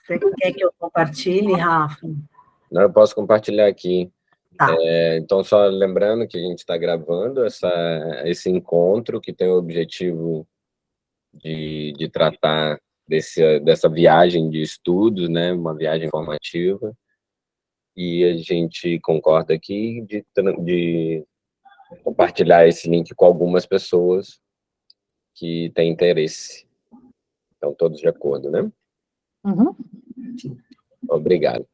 Você quer que eu compartilhe, Rafa? Não, eu posso compartilhar aqui. Tá. Então, só lembrando que a gente está gravando esse encontro que tem o objetivo de tratar dessa viagem de estudos, né? Uma viagem formativa. E a gente concorda aqui de compartilhar esse link com algumas pessoas que têm interesse. Então, todos de acordo, né? Uhum. Obrigado.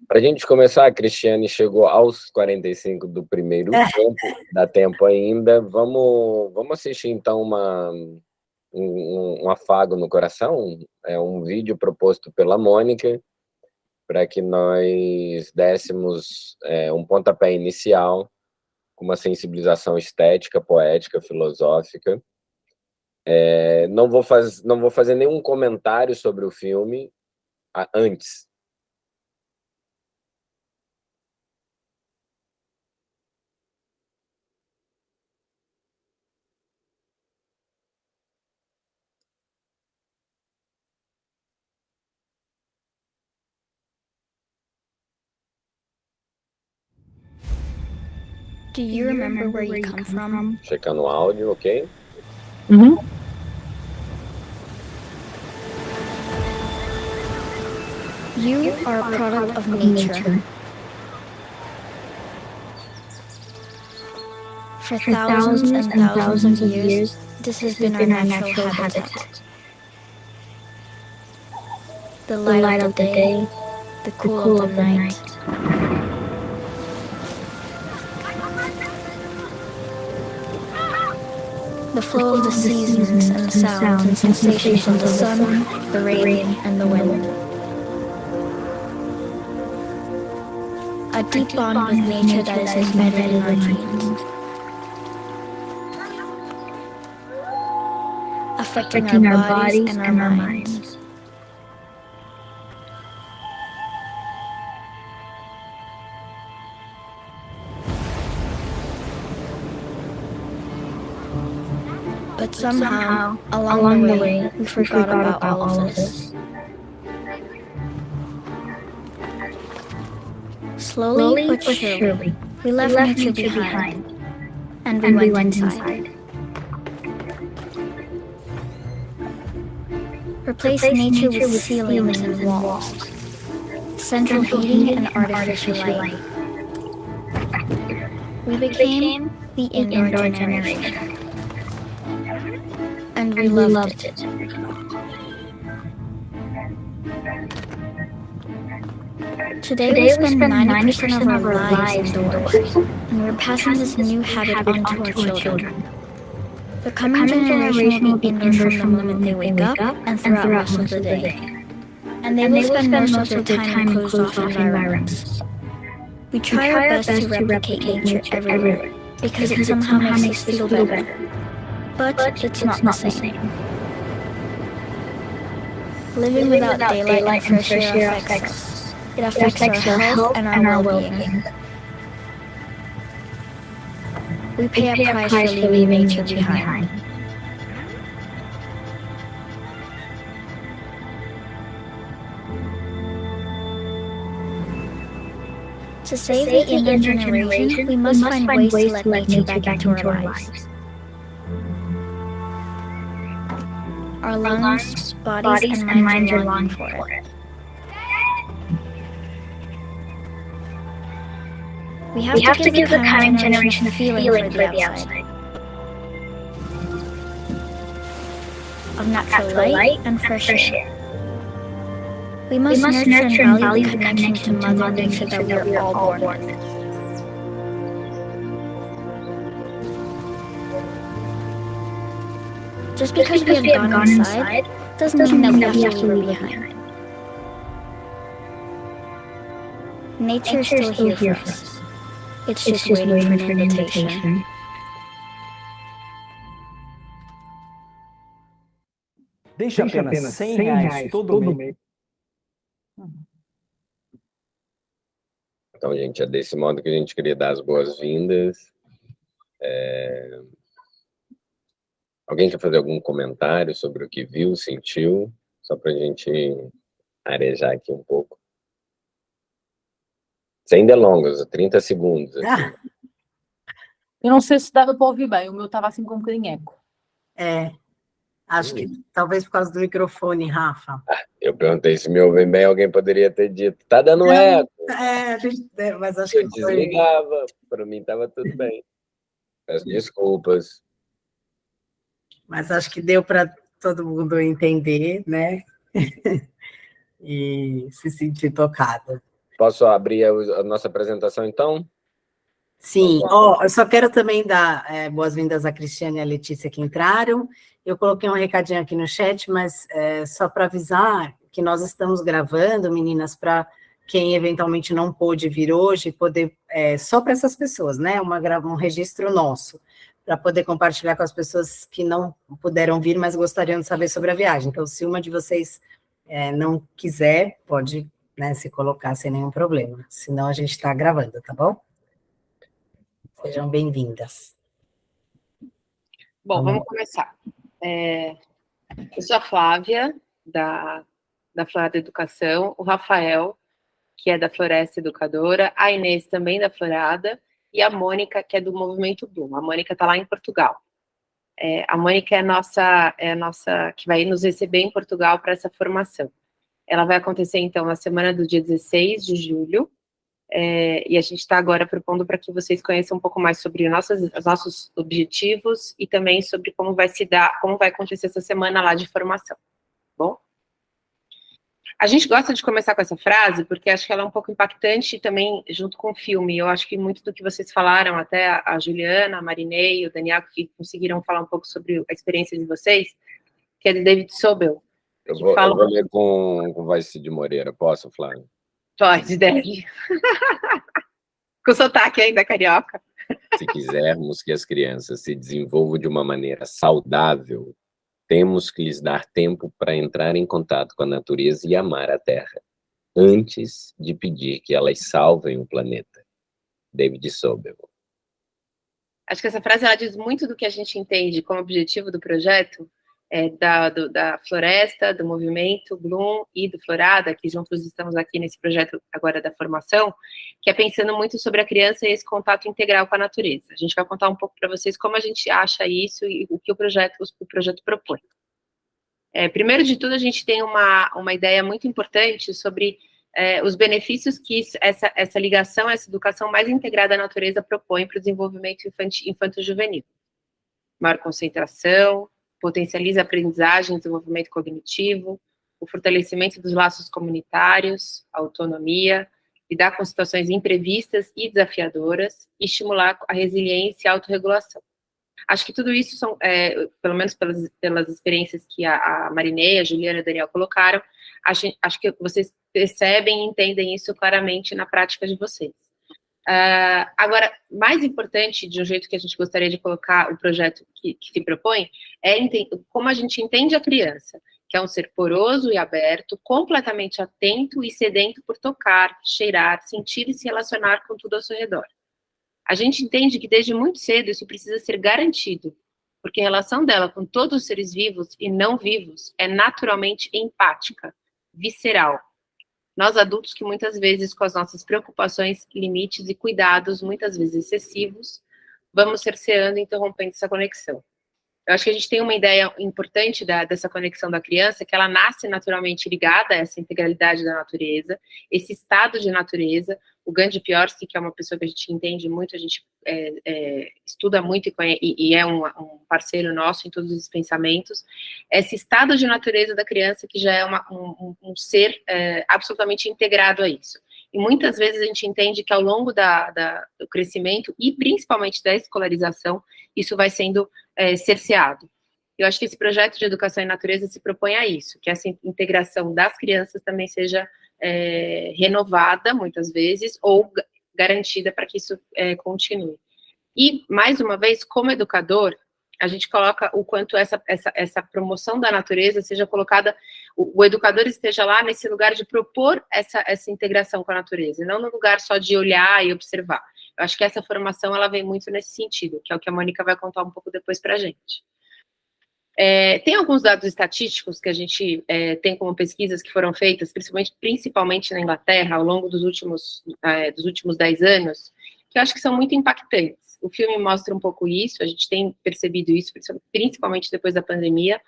Para a gente começar, a Cristiane chegou aos 45 do primeiro tempo, dá tempo ainda. Vamos assistir, então, um afago no coração, um vídeo proposto pela Mônica, para que nós dessemos um pontapé inicial com uma sensibilização estética, poética, filosófica. Não vou fazer nenhum comentário sobre o filme antes. Do you remember where you come from? Checando o áudio, ok? Uhum. You are a product of nature. For thousands and thousands of years, this has been our natural habitat. The light of the day, the cool of the night. The flow of the seasons and the sounds and sensations of the sun, the rain, and the wind. A deep bond with nature that is embedded in our genes, affecting our bodies and our minds. But somehow, along the way, we forgot about all of this. Slowly but surely, we left nature behind, and we went inside. Replaced nature with ceilings and walls, central heating and artificial light. We became the indoor generation. And we loved it. Today we spend 90% of our lives indoors, and we're passing this new habit on to our children. The coming generation will be indoors from the moment they wake up and throughout most of the day. And they will spend most of their time in closed-off environments. We try our best to replicate nature everywhere, because it somehow makes us feel better. But it's not the same. Living without daylight and fresh air affects us. It affects our health and our well-being. We pay a price for leaving nature behind. To save the indoor generation, we must find ways to let nature back into our lives. Our lungs, bodies, and minds are longing for it. We have to give the coming generation a feeling for the outside. Of natural light and fresh air. We must nurture and value the connection to Mother Nature that we are all born with. Just because we have gone inside doesn't mean that we have to leave it behind. Nature is still here for us. It's just waiting for an invitation. Deixe apenas R$100 todo mês. Então, gente, é desse modo que a gente queria dar as boas-vindas. Alguém quer fazer algum comentário sobre o que viu, sentiu? Só para a gente arejar aqui um pouco. Sem delongas, 30 segundos. Assim. Eu não sei se dava para ouvir bem, o meu estava assim com um bocadinho eco. Acho que talvez por causa do microfone, Rafa. Eu perguntei se me ouvem bem, alguém poderia ter dito, tá dando eco. Mas acho que eu desligava, para mim estava tudo bem. Peço desculpas. Mas acho que deu para todo mundo entender, né? E se sentir tocada. Posso abrir a nossa apresentação, então? Sim. Eu só quero também dar boas-vindas à Cristiane e à Letícia que entraram. Eu coloquei um recadinho aqui no chat, mas só para avisar que nós estamos gravando, meninas, para quem eventualmente não pôde vir hoje, poder, só para essas pessoas, né? Um registro nosso, para poder compartilhar com as pessoas que não puderam vir, mas gostariam de saber sobre a viagem. Então, se uma de vocês não quiser, pode, né, se colocar sem nenhum problema. Senão, a gente está gravando, tá bom? Sejam bem-vindas. Bom, vamos começar. Eu sou a Flávia, da Florada Educação, o Rafael, que é da Floresta Educadora, a Inês, também da Florada, e a Mônica, que é do Movimento Bloom. A Mônica está lá em Portugal. A Mônica é a nossa que vai nos receber em Portugal para essa formação. Ela vai acontecer, então, na semana do dia 16 de julho, e a gente está agora propondo para que vocês conheçam um pouco mais sobre os nossos objetivos e também sobre como vai acontecer essa semana lá de formação. Bom? A gente gosta de começar com essa frase porque acho que ela é um pouco impactante também junto com o filme. Eu acho que muito do que vocês falaram, até a Juliana, a Marinei e o Daniel, que conseguiram falar um pouco sobre a experiência de vocês, que é de David Sobel. Eu vou ler com voz de Moreira, posso, Flávio? Pode, deve. Com sotaque ainda, carioca. Se quisermos que as crianças se desenvolvam de uma maneira saudável, temos que lhes dar tempo para entrar em contato com a natureza e amar a Terra, antes de pedir que elas salvem o planeta. David Sobel. Acho que essa frase ela diz muito do que a gente entende como objetivo do projeto, da Floresta, do Movimento Bloom e do Florada, que juntos estamos aqui nesse projeto agora da formação, que é pensando muito sobre a criança e esse contato integral com a natureza. A gente vai contar um pouco para vocês como a gente acha isso e o que o projeto propõe. Primeiro de tudo, a gente tem uma ideia muito importante sobre os benefícios que essa ligação, essa educação mais integrada à natureza propõe para o desenvolvimento infanto-juvenil. Maior concentração, potencializa a aprendizagem e desenvolvimento cognitivo, o fortalecimento dos laços comunitários, a autonomia, lidar com situações imprevistas e desafiadoras, e estimular a resiliência e a autorregulação. Acho que tudo isso são, pelo menos pelas experiências que a Marinei, a Juliana e o Daniel colocaram, acho que vocês percebem e entendem isso claramente na prática de vocês. Agora, mais importante, de um jeito que a gente gostaria de colocar o projeto que se propõe, é como a gente entende a criança, que é um ser poroso e aberto, completamente atento e sedento por tocar, cheirar, sentir e se relacionar com tudo ao seu redor. A gente entende que desde muito cedo isso precisa ser garantido, porque a relação dela com todos os seres vivos e não vivos é naturalmente empática, visceral. Nós adultos que muitas vezes com as nossas preocupações, limites e cuidados, muitas vezes excessivos, vamos cerceando e interrompendo essa conexão. Eu acho que a gente tem uma ideia importante dessa conexão da criança, que ela nasce naturalmente ligada a essa integralidade da natureza, esse estado de natureza. O Gandhi Piorsky, que é uma pessoa que a gente entende muito, a gente estuda muito e é um parceiro nosso em todos os pensamentos, esse estado de natureza da criança que já é um ser absolutamente integrado a isso. E muitas vezes a gente entende que ao longo do crescimento e principalmente da escolarização, isso vai sendo cerceado. Eu acho que esse projeto de educação em natureza se propõe a isso, que essa integração das crianças também seja renovada, muitas vezes, ou garantida para que isso continue. E, mais uma vez, como educador, a gente coloca o quanto essa promoção da natureza seja colocada, o educador esteja lá nesse lugar de propor essa integração com a natureza, e não no lugar só de olhar e observar. Eu acho que essa formação, ela vem muito nesse sentido, que é o que a Mônica vai contar um pouco depois para a gente. Tem alguns dados estatísticos que a gente tem como pesquisas que foram feitas, principalmente na Inglaterra, ao longo dos últimos 10 anos, que eu acho que são muito impactantes. O filme mostra um pouco isso, a gente tem percebido isso, principalmente depois da pandemia,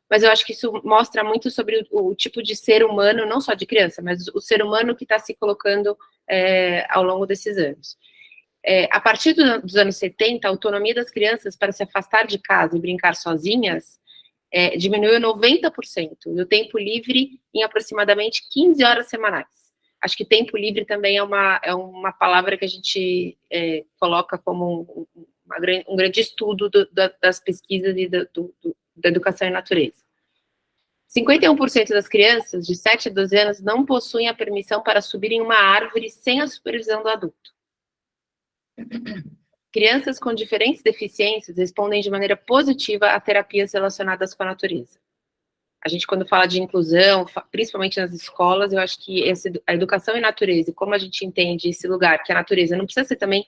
mas eu acho que isso mostra muito sobre o tipo de ser humano, não só de criança, mas o ser humano que está se colocando ao longo desses anos. A partir dos anos 70, a autonomia das crianças para se afastar de casa e brincar sozinhas diminuiu 90%, e o tempo livre em aproximadamente 15 horas semanais. Acho que tempo livre também é uma palavra que a gente coloca como um grande estudo das pesquisas e da educação em natureza. 51% das crianças de 7 a 12 anos não possuem a permissão para subir em uma árvore sem a supervisão do adulto. Crianças com diferentes deficiências respondem de maneira positiva a terapias relacionadas com a natureza. A gente, quando fala de inclusão, principalmente nas escolas, eu acho que a educação em natureza, e como a gente entende esse lugar, que a natureza não precisa ser também,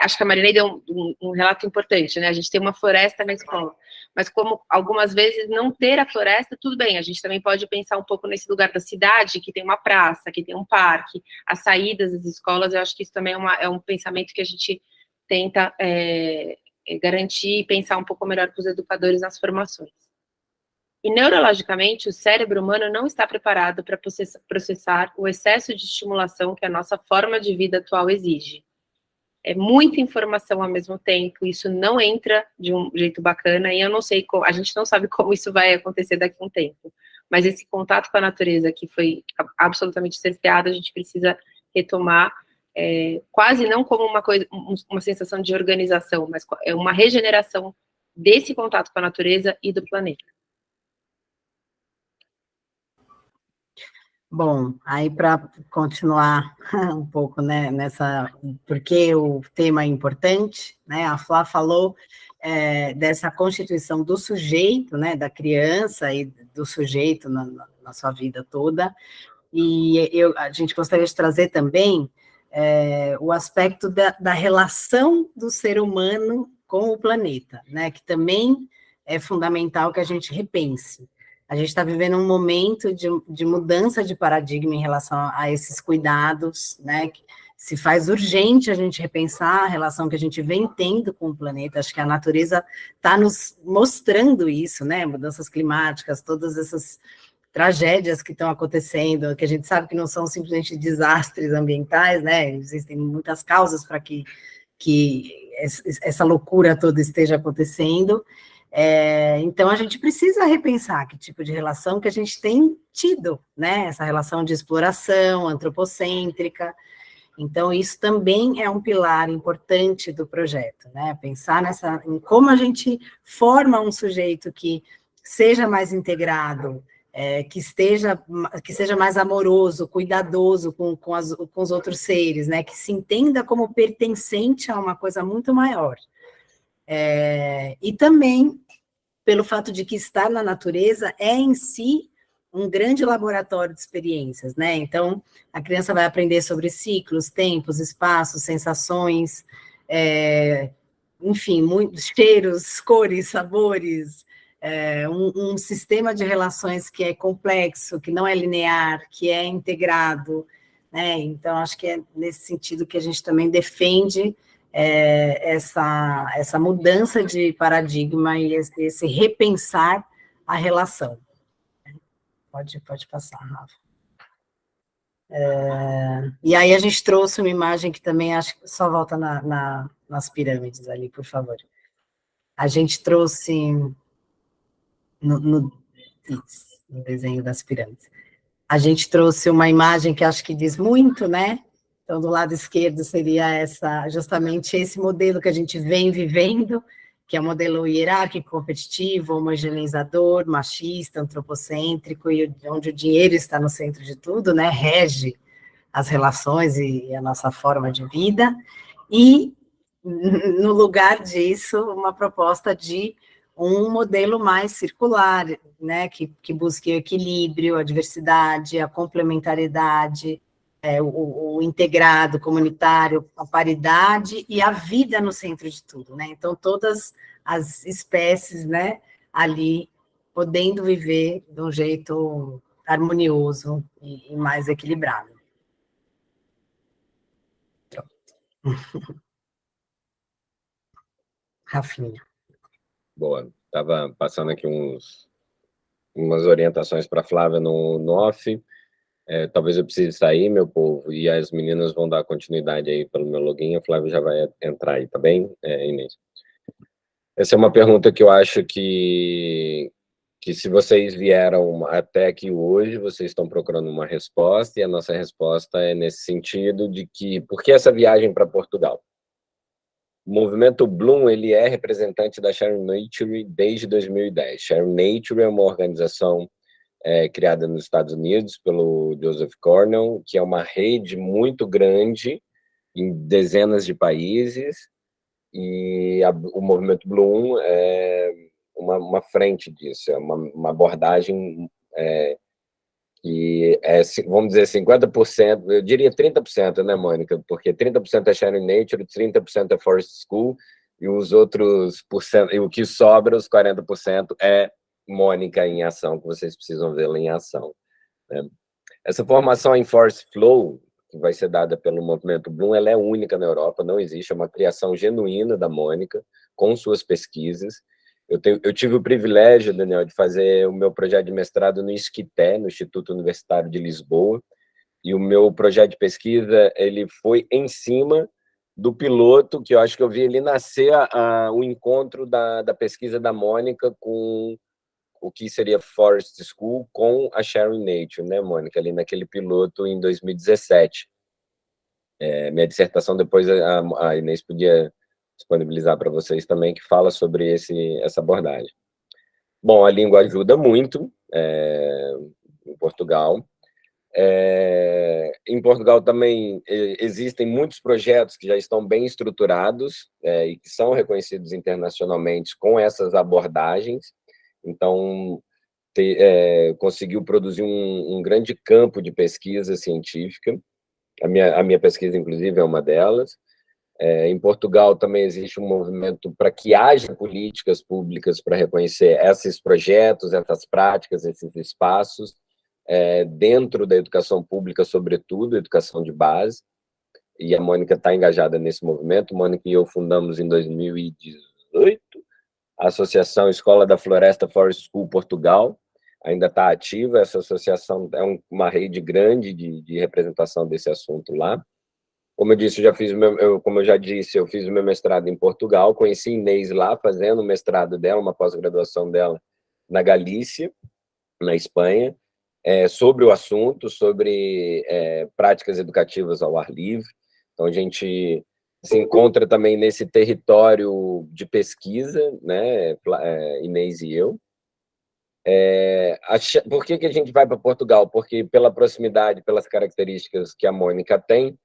acho que a Marinei deu um relato importante, né? A gente tem uma floresta na escola, mas como algumas vezes não ter a floresta, tudo bem, a gente também pode pensar um pouco nesse lugar da cidade, que tem uma praça, que tem um parque, as saídas das escolas, eu acho que isso também é um pensamento que a gente tenta garantir e pensar um pouco melhor para os educadores nas formações. E neurologicamente, o cérebro humano não está preparado para processar o excesso de estimulação que a nossa forma de vida atual exige. É muita informação ao mesmo tempo, isso não entra de um jeito bacana, e eu não sei, a gente não sabe como isso vai acontecer daqui a um tempo, mas esse contato com a natureza que foi absolutamente cerceado, a gente precisa retomar, quase não como uma sensação de organização, mas é uma regeneração desse contato com a natureza e do planeta. Bom, aí para continuar um pouco, né, porque o tema é importante, né, a Flá falou dessa constituição do sujeito, né, da criança e do sujeito na sua vida toda, e a gente gostaria de trazer também o aspecto da relação do ser humano com o planeta, né, que também é fundamental que a gente repense. A gente está vivendo um momento de mudança de paradigma em relação a esses cuidados, né, que se faz urgente a gente repensar a relação que a gente vem tendo com o planeta. Acho que a natureza está nos mostrando isso, né, mudanças climáticas, todas essas tragédias que estão acontecendo, que a gente sabe que não são simplesmente desastres ambientais, né, existem muitas causas para que essa loucura toda esteja acontecendo. Então, a gente precisa repensar que tipo de relação que a gente tem tido, né, essa relação de exploração antropocêntrica. Então, isso também é um pilar importante do projeto, né, pensar em como a gente forma um sujeito que seja mais integrado, que seja mais amoroso, cuidadoso com os outros seres, né, que se entenda como pertencente a uma coisa muito maior. E também pelo fato de que estar na natureza é em si um grande laboratório de experiências, né? Então, a criança vai aprender sobre ciclos, tempos, espaços, sensações, enfim, muitos cheiros, cores, sabores, um sistema de relações que é complexo, que não é linear, que é integrado, né? Então, acho que é nesse sentido que a gente também defende essa mudança de paradigma e esse repensar a relação. Pode passar, Rafa. E aí a gente trouxe uma imagem que também acho que só volta nas pirâmides ali, por favor. A gente trouxe no desenho das pirâmides. A gente trouxe uma imagem que acho que diz muito, né? Então, do lado esquerdo seria justamente esse modelo que a gente vem vivendo, que é o modelo hierárquico, competitivo, homogeneizador, machista, antropocêntrico, e onde o dinheiro está no centro de tudo, né, rege as relações e a nossa forma de vida, e, no lugar disso, uma proposta de um modelo mais circular, né, que busque o equilíbrio, a diversidade, a complementariedade, o integrado, comunitário, a paridade e a vida no centro de tudo, né? Então, todas as espécies, né, ali podendo viver de um jeito harmonioso e mais equilibrado. Rafinha. Boa. Estava passando aqui umas orientações para a Flávia no off. Talvez eu precise sair, meu povo, e as meninas vão dar continuidade aí pelo meu login. A Flávia já vai entrar aí, tá bem, Inês? Essa é uma pergunta que eu acho que se vocês vieram até aqui hoje, vocês estão procurando uma resposta, e a nossa resposta é nesse sentido de que, por que essa viagem para Portugal? O movimento Bloom, ele é representante da Sharing Nature desde 2010. Sharing Nature é uma organização criada nos Estados Unidos pelo Joseph Cornell, que é uma rede muito grande em dezenas de países, e o movimento Bloom é uma frente disso, é uma abordagem que é, vamos dizer, 50%, eu diria 30%, né, Mônica? Porque 30% é Sharing Nature, 30% é Forest School, e os outros e o que sobra, os 40%, é Mônica em ação, que vocês precisam vê-la em ação, né? Essa formação em Forest Flow, que vai ser dada pelo movimento Bloom, ela é única na Europa, não existe, é uma criação genuína da Mônica, com suas pesquisas. Eu tive o privilégio, Daniel, de fazer o meu projeto de mestrado no ISCTE, no Instituto Universitário de Lisboa, e o meu projeto de pesquisa ele foi em cima do piloto, que eu acho que eu vi ele nascer o encontro da pesquisa da Mônica com o que seria Forest School com a Sharing Nature, né, Mônica? Ali naquele piloto em 2017. Minha dissertação depois a Inês podia disponibilizar para vocês também, que fala sobre essa abordagem. Bom, a língua ajuda muito em Portugal. Em Portugal também existem muitos projetos que já estão bem estruturados e que são reconhecidos internacionalmente com essas abordagens. Então, conseguiu produzir um grande campo de pesquisa científica. A minha pesquisa, inclusive, é uma delas. Em Portugal também existe um movimento para que haja políticas públicas para reconhecer esses projetos, essas práticas, esses espaços, dentro da educação pública, sobretudo, educação de base, e a Mônica está engajada nesse movimento. Mônica e eu fundamos em 2018 a Associação Escola da Floresta Forest School Portugal, ainda está ativa, essa associação é uma rede grande de representação desse assunto lá. Como eu disse, como eu já disse, eu fiz o meu mestrado em Portugal, conheci Inês lá, fazendo o mestrado dela, uma pós-graduação dela na Galícia, na Espanha, sobre o assunto, sobre práticas educativas ao ar livre. Então, a gente se encontra também nesse território de pesquisa, né, Inês e eu. Por que a gente vai para Portugal? Porque pela proximidade, pelas características que a Mônica tem,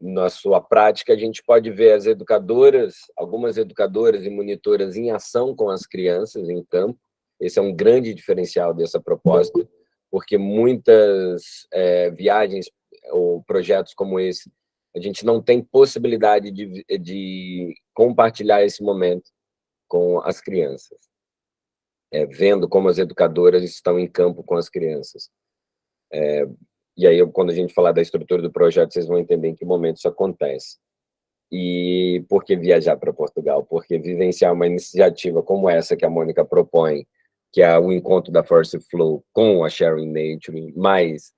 na sua prática, a gente pode ver as educadoras, algumas educadoras e monitoras em ação com as crianças em campo. Esse é um grande diferencial dessa proposta, porque muitas viagens ou projetos como esse, a gente não tem possibilidade de compartilhar esse momento com as crianças, vendo como as educadoras estão em campo com as crianças. E aí, quando a gente falar da estrutura do projeto, vocês vão entender em que momento isso acontece. E por que viajar para Portugal? Porque vivenciar uma iniciativa como essa que a Mônica propõe, que é o encontro da Forest Flow com a Sharing Nature, mais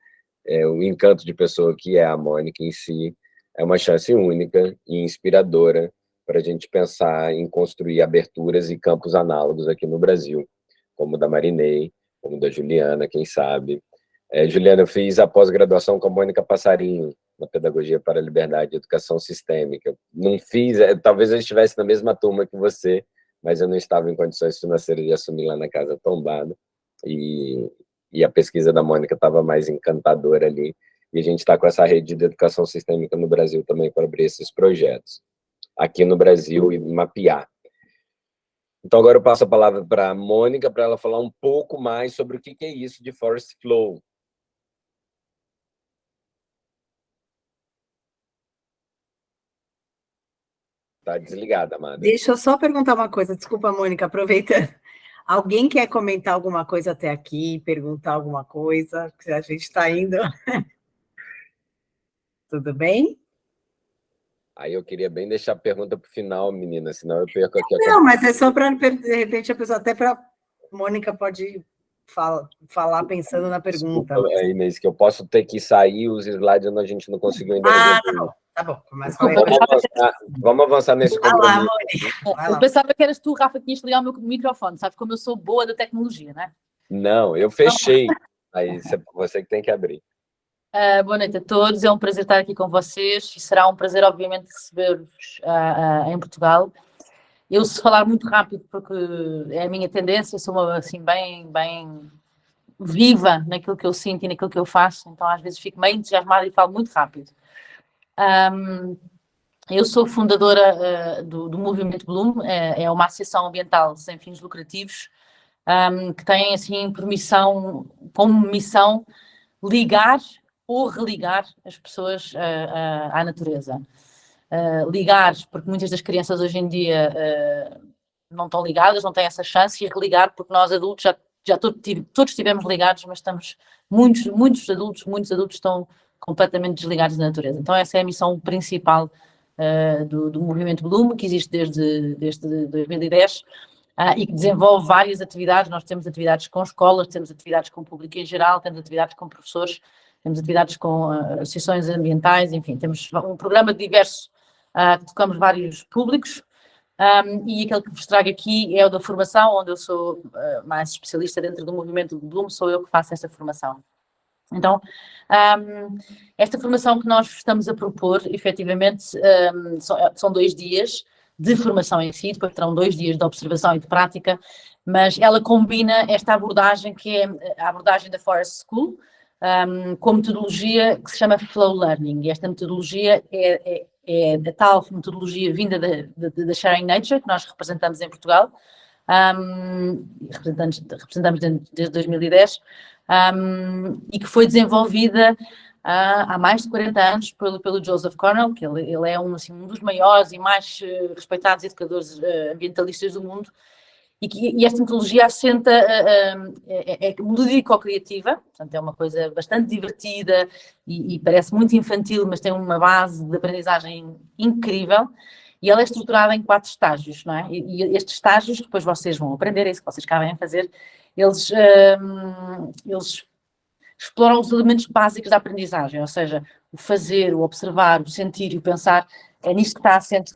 o encanto de pessoa que é a Mônica em si, é uma chance única e inspiradora para a gente pensar em construir aberturas e campos análogos aqui no Brasil, como o da Marinei, como o da Juliana, quem sabe. Juliana, eu fiz a pós-graduação com a Mônica Passarinho, na Pedagogia para a Liberdade e Educação Sistêmica. Não fiz, talvez eu estivesse na mesma turma que você, mas eu não estava em condições financeiras de assumir lá na Casa Tombada, e a pesquisa da Mônica estava mais encantadora ali, e a gente está com essa rede de educação sistêmica no Brasil também para abrir esses projetos, aqui no Brasil, e mapear. Então, agora eu passo a palavra para a Mônica, para ela falar um pouco mais sobre o que é isso de Forest Flow. Tá desligada, amada. Deixa eu só perguntar uma coisa, desculpa, Mônica, aproveitando. Alguém quer comentar alguma coisa até aqui, perguntar alguma coisa? A gente está indo. Tudo bem? Aí eu queria bem deixar a pergunta para o final, menina, senão eu perco aqui a Não, mas é só para, de repente, a pessoa, até para Mônica pode falar pensando na pergunta. É, Inês, que eu posso ter que sair, os slides a gente não conseguiu ainda resolver. Tá bom. Mas vamos avançar nesse compromisso. Eu pensava que eras tu, Rafa, que tinhas que ligar o meu microfone, sabes como eu sou boa da tecnologia, né? Não, eu fechei. Aí você que tem que abrir. Boa noite a todos, é um prazer estar aqui com vocês e será um prazer, obviamente, receber-vos em Portugal. Eu, se falar muito rápido, porque é a minha tendência, sou assim, bem viva naquilo que eu sinto e naquilo que eu faço, então às vezes fico meio entusiasmada e falo muito rápido. Eu sou fundadora do Movimento Bloom, é uma associação ambiental sem fins lucrativos, que tem, assim, como missão, ligar ou religar as pessoas à natureza. Ligar, porque muitas das crianças hoje em dia não estão ligadas, não têm essa chance, e religar, porque nós adultos já todos estivemos ligados, mas muitos adultos estão completamente desligados da natureza. Então essa é a missão principal do Movimento Bloom, que existe desde 2010, e que desenvolve várias atividades. Nós temos atividades com escolas, temos atividades com o público em geral, temos atividades com professores, temos atividades com associações ambientais, enfim, temos um programa diverso que tocamos vários públicos, e aquele que vos trago aqui é o da formação, onde eu sou mais especialista dentro do Movimento Bloom, sou eu que faço esta formação. Então, esta formação que nós estamos a propor, efetivamente, são 2 dias de formação em si, depois terão 2 dias de observação e de prática, mas ela combina esta abordagem, que é a abordagem da Forest School, com metodologia que se chama Flow Learning, e esta metodologia é a tal metodologia vinda da Sharing Nature, que nós representamos em Portugal, representamos desde 2010, e que foi desenvolvida há mais de 40 anos pelo Joseph Cornell, que ele é um dos maiores e mais respeitados educadores ambientalistas do mundo, e esta metodologia assenta, é lúdico-criativa, portanto é uma coisa bastante divertida e parece muito infantil, mas tem uma base de aprendizagem incrível, e ela é estruturada em 4 estágios, não é? E estes estágios, depois vocês vão aprender, é isso que vocês acabam a fazer, eles exploram os elementos básicos da aprendizagem, ou seja, o fazer, o observar, o sentir e o pensar, é nisto que está assente.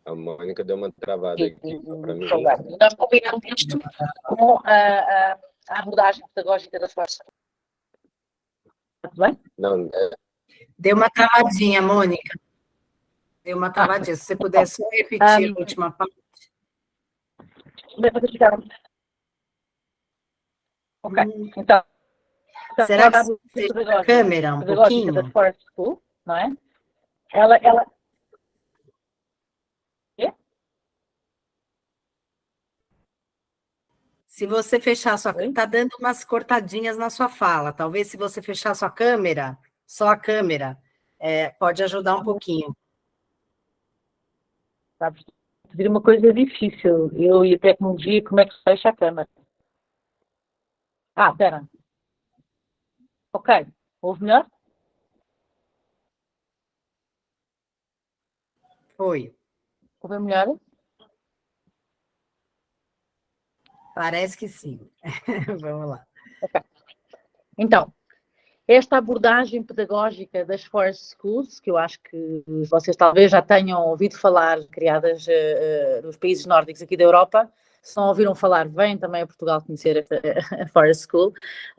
A Mônica deu uma travada aqui para mim. Nós combinamos isto com a abordagem pedagógica da Forest School. Tudo bem? Não, Deu uma travadinha, Mônica. Deu uma travadinha. Se você puder só repetir a última parte. Ok, então. Será que você a câmera um pouquinho? Da Forest School, não é? Ela... Se você fechar sua câmera, está dando umas cortadinhas na sua fala. Talvez se você fechar sua câmera, só a câmera, pode ajudar um pouquinho. Sabes, pedir uma coisa difícil. Eu e a tecnologia, como é que se fecha a câmera? Espera. Ok. Ouve melhor? Foi. Ouve melhor? Parece que sim. Vamos lá. Okay. Então, esta abordagem pedagógica das Forest Schools, que eu acho que vocês talvez já tenham ouvido falar, criadas nos países nórdicos aqui da Europa, se não ouviram falar, vêm também a Portugal conhecer a Forest School,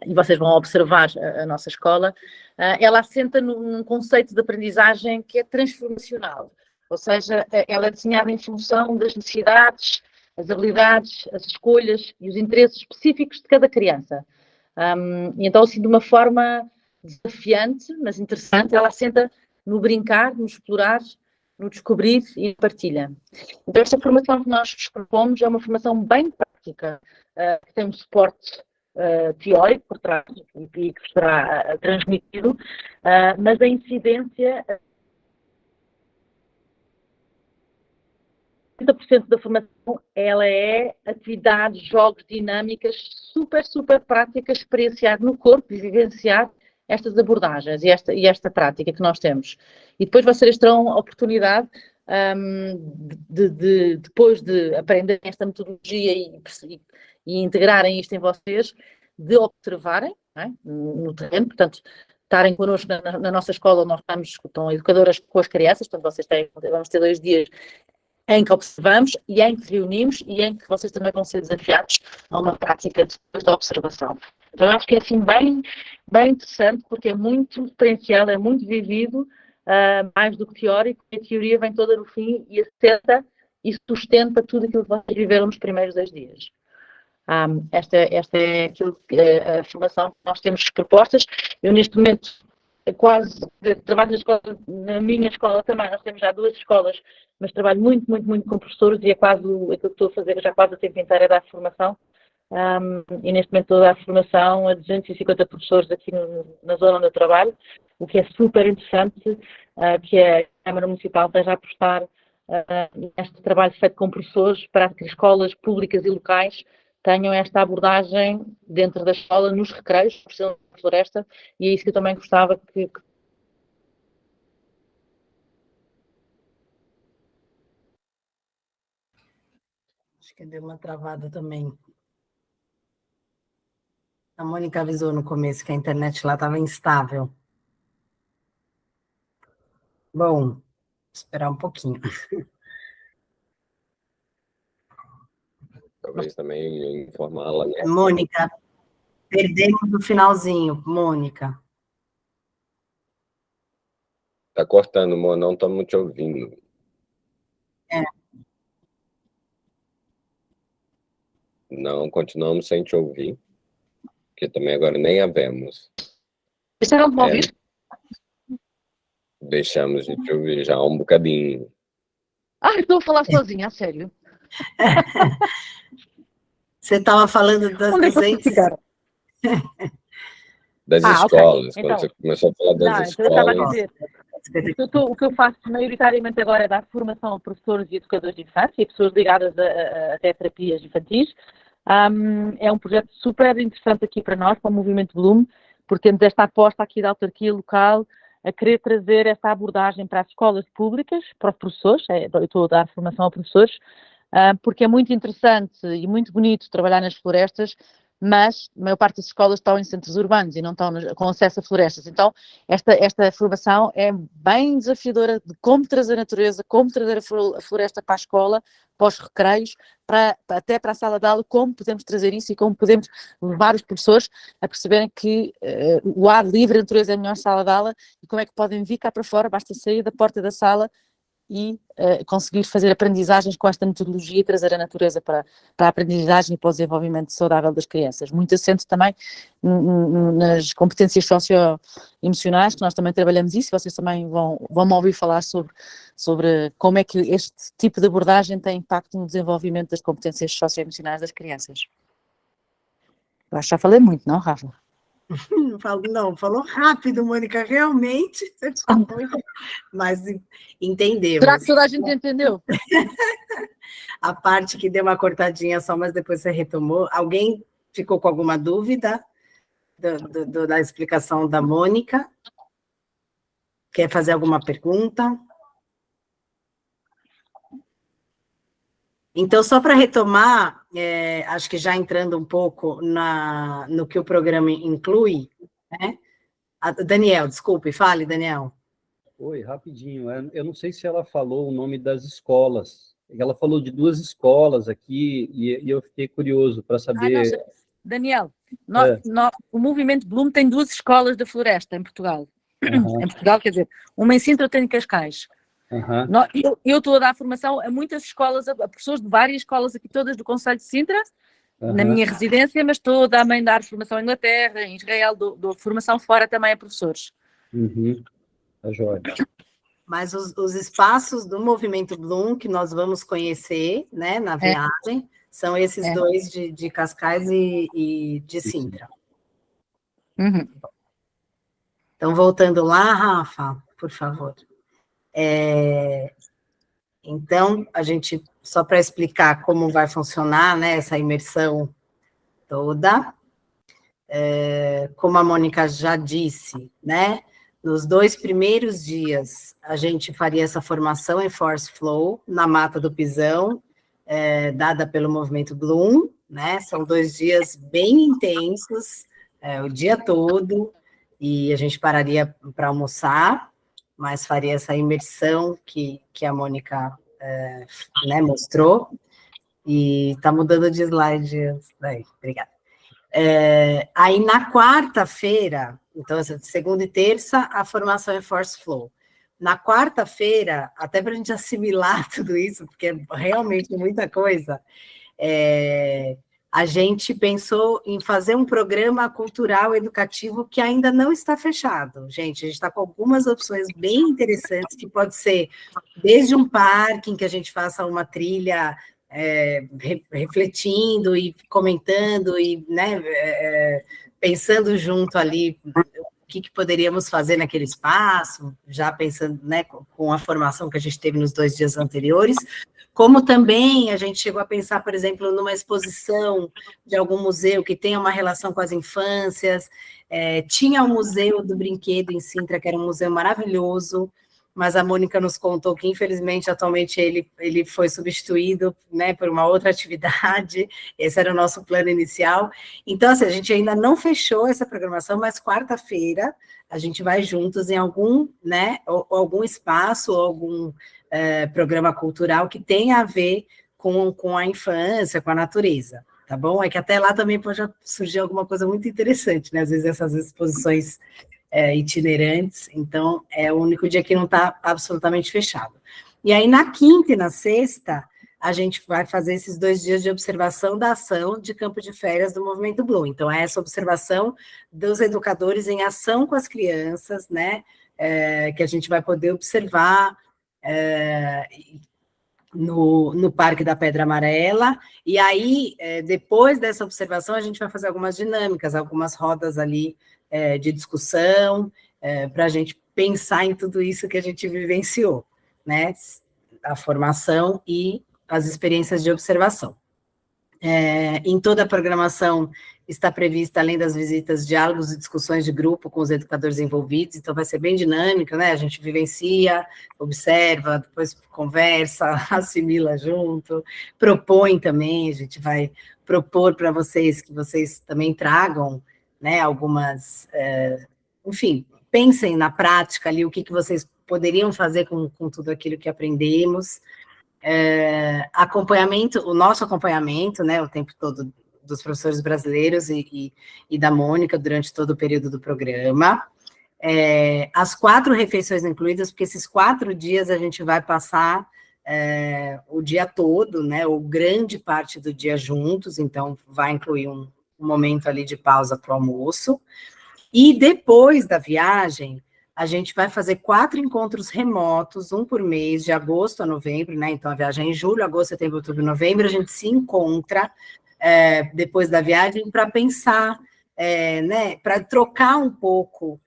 e vocês vão observar a nossa escola. Ela assenta num conceito de aprendizagem que é transformacional, ou seja, ela é desenhada em função das necessidades, as habilidades, as escolhas e os interesses específicos de cada criança. E então, assim, de uma forma desafiante, mas interessante, ela assenta no brincar, no explorar, no descobrir e partilha. Então, esta formação que nós vos propomos é uma formação bem prática, que tem um suporte teórico por trás e que será transmitido, mas a incidência 70% da formação, ela é atividades, jogos, dinâmicas, super, super práticas, experienciar no corpo e vivenciar estas abordagens e esta prática que nós temos. E depois vocês terão a oportunidade depois de aprenderem esta metodologia e integrarem isto em vocês, de observarem, não é? No terreno, portanto, estarem connosco na nossa escola, nós estão educadoras com as crianças, portanto, vamos ter 2 dias em que observamos e em que reunimos e em que vocês também vão ser desafiados a uma prática depois da observação. Então, eu acho que é assim bem, bem interessante, porque é muito experiencial, é muito vivido, mais do que teórico, e a teoria vem toda no fim e assenta e sustenta tudo aquilo que vocês viveram nos primeiros 2 dias. Esta é a formação que nós temos propostas. Eu, neste momento, trabalho na minha escola também, nós temos já 2 escolas, mas trabalho muito, muito, muito com professores e aquilo que estou a fazer já quase o tempo inteiro é dar formação. E neste momento estou a dar formação a 250 professores aqui na zona onde eu trabalho, o que é super interessante, que a Câmara Municipal esteja a apostar neste trabalho feito com professores para que escolas públicas e locais tenham esta abordagem dentro da escola, nos recreios, precisam de floresta, e é isso que eu também gostava que Acho que deu uma travada também. A Mônica avisou no começo que a internet lá estava instável. Bom, esperar um pouquinho. Talvez também informá-la, né? Mônica, perdemos o finalzinho, Mônica. Tá cortando, Mo, não estamos te ouvindo. Não, continuamos sem te ouvir, porque também agora nem a vemos. Deixaram de me ouvir? Deixamos de te ouvir já há um bocadinho. Estou a falar sozinha, a sério. Você estava falando das Onde é que vocês 200... ficaram? Das ok. escolas, Então, quando você começou a falar das então eu estava a escolas. dizer, o que eu faço maioritariamente agora é dar formação a professores e educadores de infância e pessoas ligadas até a terapias infantis. É um projeto super interessante aqui para nós, para o Movimento Bloom, porque temos esta aposta aqui da autarquia local a querer trazer esta abordagem para as escolas públicas, para os professores. Eu estou a dar formação a professores, porque é muito interessante e muito bonito trabalhar nas florestas, mas a maior parte das escolas estão em centros urbanos e não estão com acesso a florestas. Então, esta formação é bem desafiadora de como trazer a natureza, como trazer a floresta para a escola, para os recreios, até para a sala de aula, como podemos trazer isso e como podemos levar os professores a perceberem que o ar livre, a natureza é a melhor sala de aula e como é que podem vir cá para fora, basta sair da porta da sala e conseguir fazer aprendizagens com esta metodologia e trazer a natureza para a aprendizagem e para o desenvolvimento saudável das crianças. Muito assento também nas competências socioemocionais, que nós também trabalhamos isso, vocês também vão ouvir falar sobre como é que este tipo de abordagem tem impacto no desenvolvimento das competências socioemocionais das crianças. Eu acho que já falei muito, não, Rafa? Não, falou rápido, Mônica, realmente, mas entendemos. Será que toda a gente entendeu? A parte que deu uma cortadinha só, mas depois você retomou. Alguém ficou com alguma dúvida da explicação da Mônica? Quer fazer alguma pergunta? Então, só para retomar, acho que já entrando um pouco no que o programa inclui, né? Daniel, desculpe, fale, Daniel. Oi, rapidinho. Eu não sei se ela falou o nome das escolas. Ela falou de 2 escolas aqui e eu fiquei curioso para saber... Não, Daniel, o Movimento Bloom tem 2 escolas da floresta em Portugal. Em Portugal, quer dizer, uma em Sintra, outra em Cascais. Eu estou a dar formação a muitas escolas, a professores de várias escolas aqui, todas do Conselho de Sintra, na minha residência, mas estou também a dar formação em Inglaterra, em Israel, dou formação fora também a professores. Tá joia. Mas os espaços do Movimento Bloom que nós vamos conhecer, né, na viagem, são esses 2 de Cascais e de Sintra. Então, voltando lá, Rafa, por favor. Então, a gente só para explicar como vai funcionar, né, essa imersão toda. Como a Mônica já disse, né, nos 2 primeiros dias, a gente faria essa formação em Force Flow, na Mata do Pisão, dada pelo Movimento Bloom, né, são 2 dias bem intensos, o dia todo, e a gente pararia para almoçar, mas faria essa imersão que a Mônica né, mostrou, e está mudando de slide, daí, obrigada. Aí na quarta-feira, então, segunda e terça, a formação é Force Flow. Na quarta-feira, até para a gente assimilar tudo isso, porque é realmente muita coisa, a gente pensou em fazer um programa cultural educativo que ainda não está fechado. Gente, a gente está com algumas opções bem interessantes, que pode ser desde um parque em que a gente faça uma trilha refletindo e comentando e, né, pensando junto ali o que poderíamos fazer naquele espaço, já pensando, né, com a formação que a gente teve nos 2 dias anteriores, como também a gente chegou a pensar, por exemplo, numa exposição de algum museu que tenha uma relação com as infâncias. Tinha o Museu do Brinquedo em Sintra, que era um museu maravilhoso, mas a Mônica nos contou que, infelizmente, atualmente ele foi substituído, né, por uma outra atividade. Esse era o nosso plano inicial. Então, assim, a gente ainda não fechou essa programação, mas quarta-feira a gente vai juntos em algum, né, algum espaço, ou algum programa cultural que tenha a ver com a infância, com a natureza, tá bom? É que até lá também pode surgir alguma coisa muito interessante, né? Às vezes essas exposições itinerantes, então é o único dia que não está absolutamente fechado. E aí, na quinta e na sexta, a gente vai fazer esses 2 dias de observação da ação de campo de férias do Movimento Bloom. Então, é essa observação dos educadores em ação com as crianças, né, que a gente vai poder observar no Parque da Pedra Amarela, e aí, depois dessa observação, a gente vai fazer algumas dinâmicas, algumas rodas ali de discussão, para a gente pensar em tudo isso que a gente vivenciou, né? A formação e as experiências de observação. Em toda a programação está prevista, além das visitas, diálogos e discussões de grupo com os educadores envolvidos, então vai ser bem dinâmico, né? A gente vivencia, observa, depois conversa, assimila junto, propõe também, a gente vai propor para vocês que vocês também tragam, né, algumas, enfim, pensem na prática ali o que vocês poderiam fazer com tudo aquilo que aprendemos. Acompanhamento, o nosso acompanhamento, né, o tempo todo dos professores brasileiros e da Mônica durante todo o período do programa. As 4 refeições incluídas, porque esses 4 dias a gente vai passar o dia todo, né, ou grande parte do dia juntos, então vai incluir um momento ali de pausa para o almoço, e depois da viagem, a gente vai fazer 4 encontros remotos, um por mês, de agosto a novembro, né, então a viagem é em julho, agosto, setembro, outubro, novembro, a gente se encontra depois da viagem para pensar, né, para trocar um pouco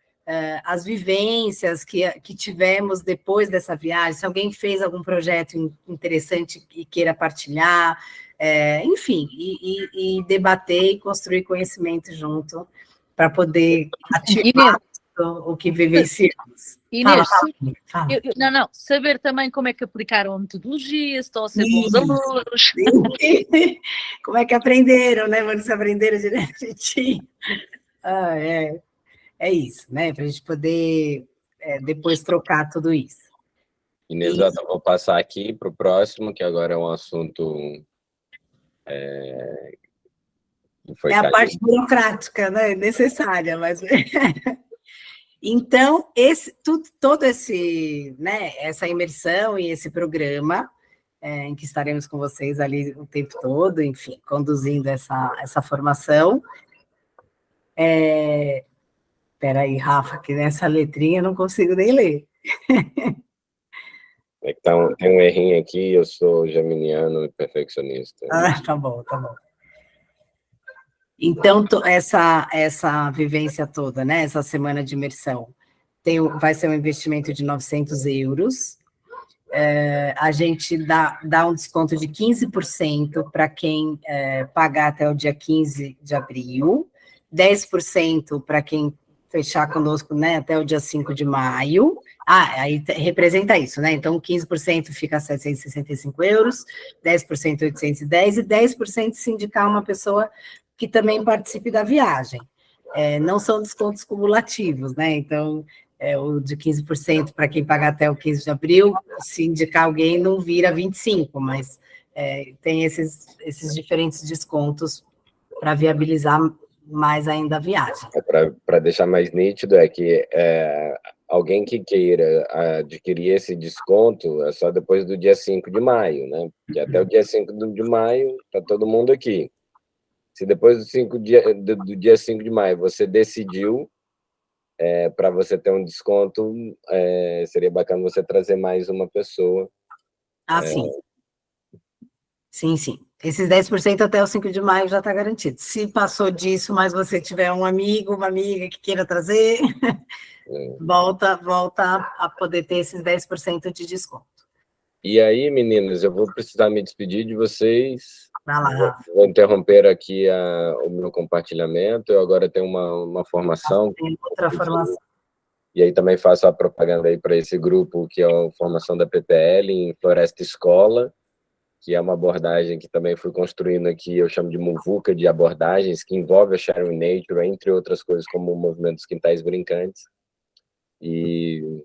as vivências que tivemos depois dessa viagem, se alguém fez algum projeto interessante e queira partilhar, enfim, e debater e construir conhecimento junto para poder ativar o que vivenciamos. Inês, fala. Não, saber também como é que aplicaram a metodologia, se estão a ser bons alunos. Como é que aprenderam, né? Mas aprenderam direitinho. É isso, né? Para a gente poder depois trocar tudo isso. Inês, eu vou passar aqui para o próximo, que agora é um assunto... a parte burocrática, né? Necessária, mas... Então, todo esse, né, essa imersão e esse programa, em que estaremos com vocês ali o tempo todo, enfim, conduzindo essa formação. Espera aí, Rafa, que nessa letrinha eu não consigo nem ler. Então, tem um errinho aqui, eu sou geminiano e perfeccionista. Tá bom. Então, essa vivência toda, né, essa semana de imersão, vai ser um investimento de 900 euros. a gente dá um desconto de 15% para quem pagar até o dia 15 de abril, 10% para quem fechar conosco, né, até o dia 5 de maio. Aí representa isso, né? Então, 15% fica 765 euros, 10% 810 e 10% se indicar uma pessoa que também participe da viagem. Não são descontos cumulativos, né? Então, o de 15% para quem pagar até o 15 de abril, se indicar alguém não vira 25%, mas tem esses diferentes descontos para viabilizar mais ainda a viagem. Para deixar mais nítido, é que alguém que queira adquirir esse desconto é só depois do dia 5 de maio, né? Porque até o dia 5 de maio está todo mundo aqui. Se depois do dia 5 de maio você decidiu, para você ter um desconto, seria bacana você trazer mais uma pessoa. Sim. Sim. Esses 10% até o 5 de maio já está garantido. Se passou disso, mas você tiver um amigo, uma amiga que queira trazer, volta a poder ter esses 10% de desconto. E aí, meninas, eu vou precisar me despedir de vocês. Vai lá. Vou interromper aqui o meu compartilhamento. Eu agora tenho uma formação. Tem outra formação. E aí também faço a propaganda aí para esse grupo, que é a formação da PPL em Floresta Escola, que é uma abordagem que também fui construindo aqui, eu chamo de muvuca de abordagens, que envolve a Sharing Nature, entre outras coisas, como o movimento dos quintais brincantes. E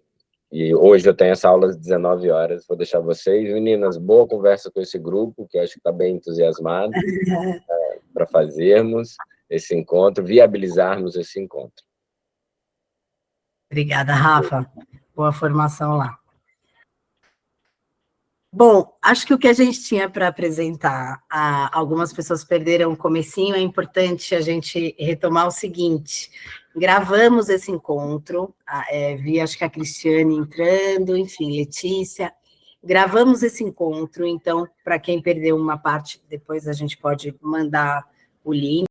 hoje eu tenho essa aula às 19 horas, vou deixar vocês. Meninas, boa conversa com esse grupo, que eu acho que está bem entusiasmado para fazermos esse encontro, viabilizarmos esse encontro. Obrigada, Rafa. Boa formação lá. Bom, acho que o que a gente tinha para apresentar, algumas pessoas perderam o comecinho, é importante a gente retomar o seguinte: gravamos esse encontro, vi acho que a Cristiane entrando, enfim, Letícia, gravamos esse encontro, então, para quem perdeu uma parte, depois a gente pode mandar o link.